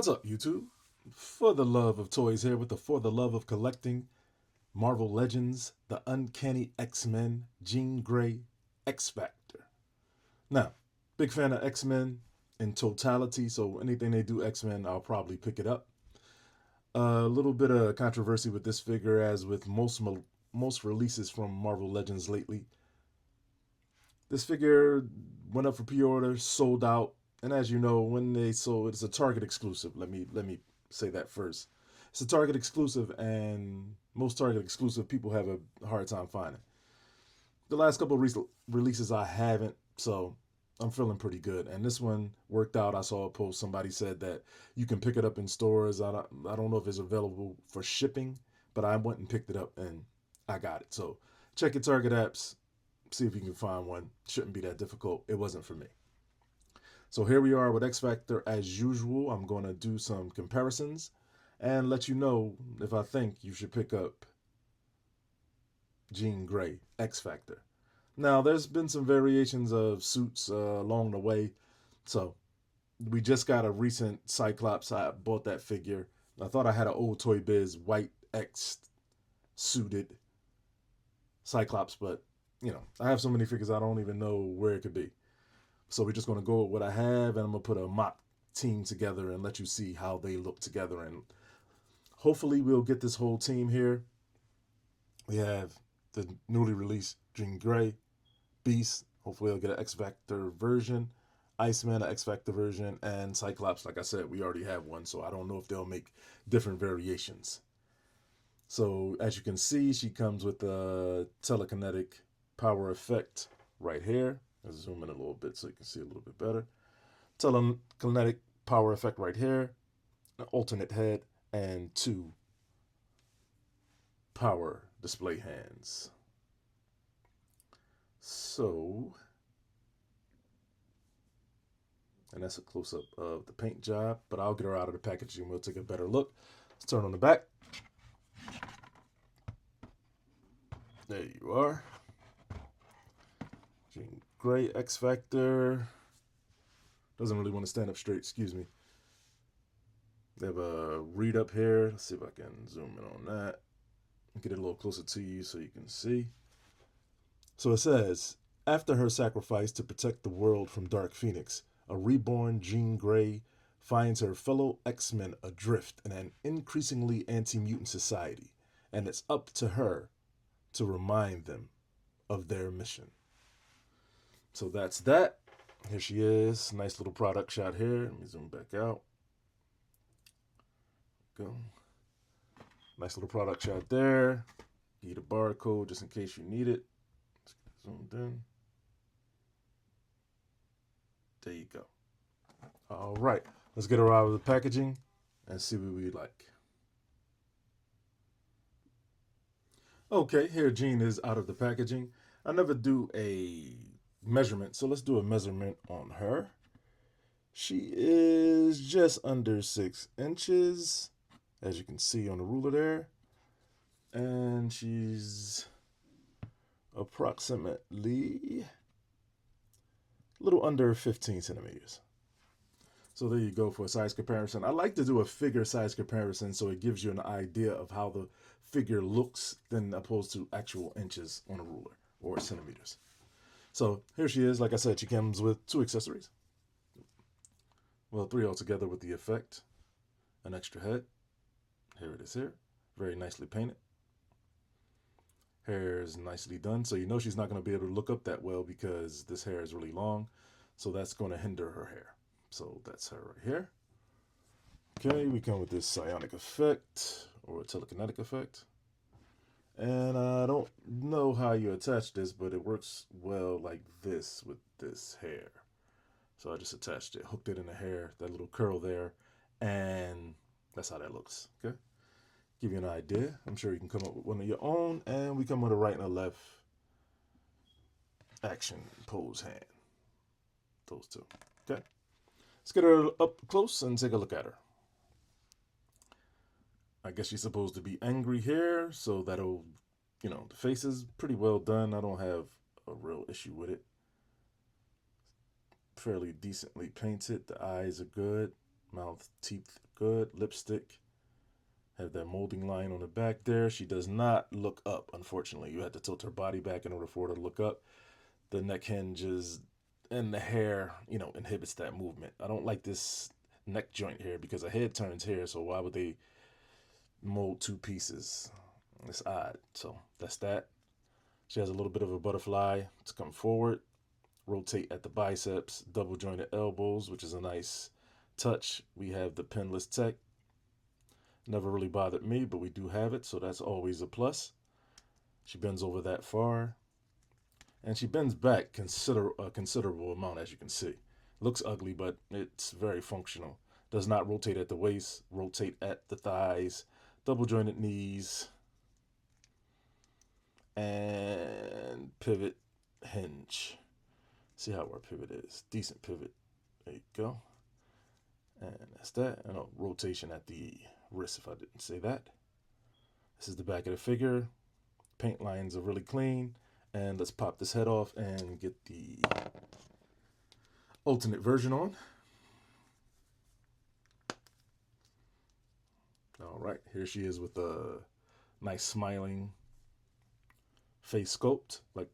What's up, YouTube? For the love of toys here with the For the Love of Collecting Marvel Legends, the Uncanny X-Men, Jean Grey, X Factor. Now, big fan of X-Men in totality, so anything they do X-Men, I'll probably pick it up. A little bit of controversy with this figure, as with most releases from Marvel Legends lately. This figure went up for pre-order, sold out, and as you know, when they sold, it's a Target exclusive. Let me say that first. It's a Target exclusive, and most Target exclusive people have a hard time finding. The last couple of releases I haven't, so I'm feeling pretty good. And this one worked out. I saw a post. Somebody said that you can pick it up in stores. I don't know if it's available for shipping, but I went and picked it up and I got it. So check your Target apps, see if you can find one. Shouldn't be that difficult. It wasn't for me. So here we are with X Factor as usual. I'm going to do some comparisons and let you know if I think you should pick up Jean Grey X Factor. Now, there's been some variations of suits along the way. So we just got a recent Cyclops. I bought that figure. I thought I had an old Toy Biz white X suited Cyclops, but I have so many figures I don't even know where it could be. So we're just going to go with what I have, and I'm going to put a mock team together and let you see how they look together. And hopefully we'll get this whole team here. We have the newly released Jean Grey, Beast. Hopefully I'll get an X Factor version. Iceman, an X Factor version, and Cyclops. Like I said, we already have one, so I don't know if they'll make different variations. So as you can see, she comes with a telekinetic power effect right here. Let's zoom in a little bit so you can see a little bit better. Telekinetic power effect right here, an alternate head, and two power display hands. So, and that's a close-up of the paint job, but I'll get her out of the packaging and we'll take a better look. Let's turn on the back. There you are. Jean Grey X Factor. Doesn't really want to stand up straight, excuse me. They have a read up here. Let's see if I can zoom in on that. Get it a little closer to you so you can see. So it says, after her sacrifice to protect the world from Dark Phoenix, a reborn Jean Grey finds her fellow X-Men adrift in an increasingly anti-mutant society, and it's up to her to remind them of their mission. So that's that. Here she is. Nice little product shot here. Let me zoom back out. Go. Nice little product shot there. Need a barcode just in case you need it. Let's get zoomed in. There you go. All right. Let's get her out of the packaging and see what we like. Okay, here Jean is out of the packaging. I never do a measurement, so let's do a measurement on her. She is just under 6 inches, as you can see on the ruler there. And she's approximately a little under 15 centimeters. So there you go for a size comparison. I like to do a figure size comparison so it gives you an idea of how the figure looks than opposed to actual inches on a ruler or centimeters. So here she is. Like I said, she comes with 2 accessories. Well, 3 altogether with the effect. An extra head. Here it is here. Very nicely painted. Hair is nicely done. So you know she's not going to be able to look up that well because this hair is really long. So that's going to hinder her hair. So that's her right here. Okay, we come with this psionic effect or telekinetic effect. And I don't know how you attach this, but it works well like this with this hair. So I just attached it, hooked it in the hair, that little curl there, and that's how that looks, okay? Give you an idea. I'm sure you can come up with one of your own, and we come with a right and a left action pose hand. Those two, okay? Let's get her up close and take a look at her. I guess she's supposed to be angry here, so that'll, the face is pretty well done. I don't have a real issue with it. Fairly decently painted. The eyes are good. Mouth, teeth, Good. Lipstick. Have that molding line on the back there. She does not look up, unfortunately. You have to tilt her body back in order for her to look up. The neck hinges and the hair, inhibits that movement. I don't like this neck joint here because a head turns here, so why would they mold two pieces? It's odd. So that's that. She has a little bit of a butterfly to come forward, rotate at the biceps, double jointed elbows, which is a nice touch. We have the pinless tech. Never really bothered me, but we do have it, so that's always a plus. She bends over that far, and she bends back a considerable amount, as you can see. Looks ugly, but it's very functional. Does not rotate at the waist, rotate at the thighs, double jointed knees, and pivot hinge. See how our pivot is. Decent pivot. There you go. And that's that. And a rotation at the wrist, if I didn't say that. This is the back of the figure. Paint lines are really clean. And let's pop this head off and get the alternate version on. All right, here she is with a nice smiling face sculpt. Like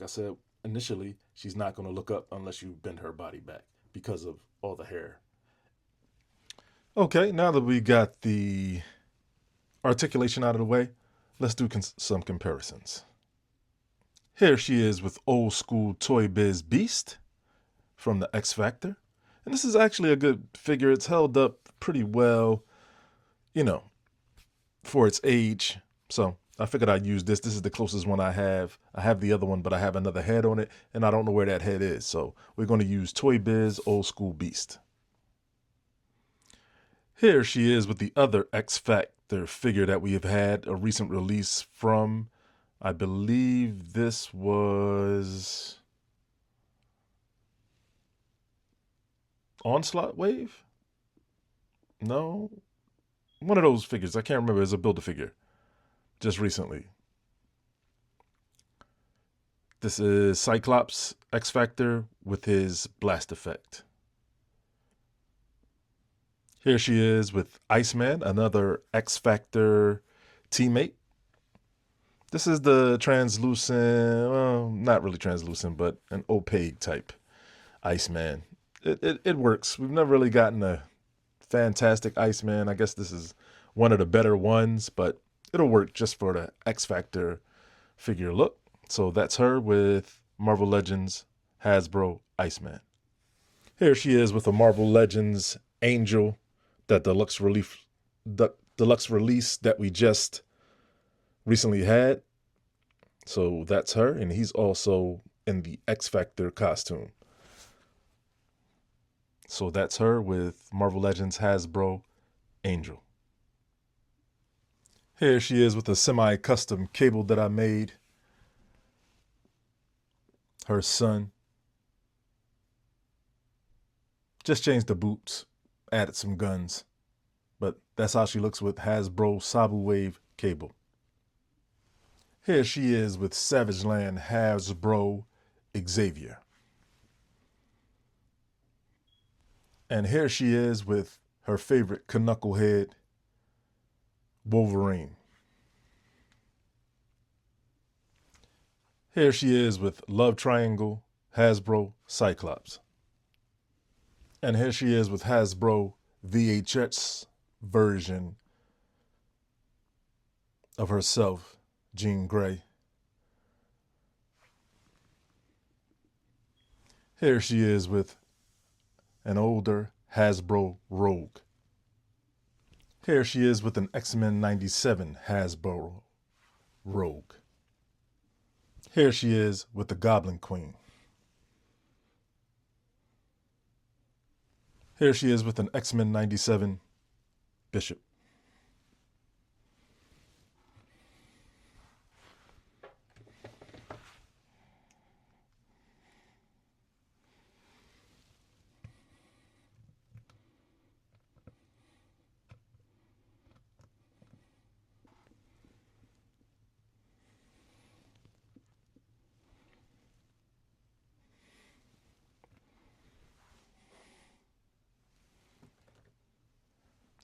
I said initially, she's not going to look up unless you bend her body back because of all the hair. Okay, now that we got the articulation out of the way, let's do some comparisons. Here she is with old school Toy Biz Beast from the X Factor. And this is actually a good figure. It's held up pretty well, for its age. So I figured I'd use this. This is the closest one I have. I have the other one, but I have another head on it, and I don't know where that head is. So we're going to use Toy Biz Old School Beast. Here she is with the other X Factor figure that we have had a recent release from. I believe this was Onslaught Wave? No. One of those figures. I can't remember. It's a Build-A-Figure. Just recently. This is Cyclops X Factor with his blast effect. Here she is with Iceman, another X Factor teammate. This is the translucent, well, not really translucent, but an opaque type Iceman. It works. We've never really gotten a fantastic Iceman. I guess this is one of the better ones, but it'll work just for the X Factor figure look. So that's her with Marvel Legends Hasbro Iceman. Here she is with a Marvel Legends Angel, that deluxe release that we just recently had. So that's her, and he's also in the X Factor costume. So that's her with Marvel Legends Hasbro Angel. Here she is with a semi-custom cable that I made. Her son. Just changed the boots, added some guns. But that's how she looks with Hasbro Sabu Wave cable. Here she is with Savage Land Hasbro Xavier. And here she is with her favorite Knucklehead Wolverine. Here she is with Love Triangle Hasbro Cyclops. And here she is with Hasbro VHS version of herself, Jean Grey. Here she is with an older Hasbro Rogue. Here she is with an X-Men 97 Hasbro Rogue. Here she is with the Goblin Queen. Here she is with an X-Men 97 Bishop.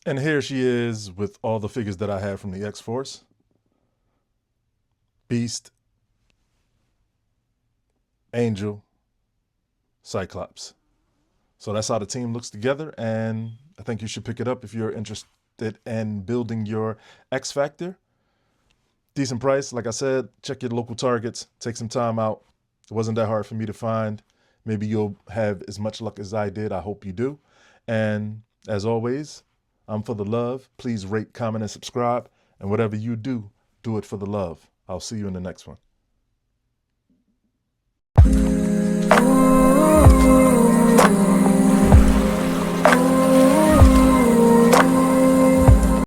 And here she is with all the figures that I have from the X-Force. Beast, Angel, Cyclops. So that's how the team looks together, and I think you should pick it up if you're interested in building your X Factor. Decent price. Like I said, check your local Targets. Take some time out. It wasn't that hard for me to find. Maybe you'll have as much luck as I did. I hope you do. And as always, I'm for the love. Please rate, comment, and subscribe. And whatever you do, do it for the love. I'll see you in the next one.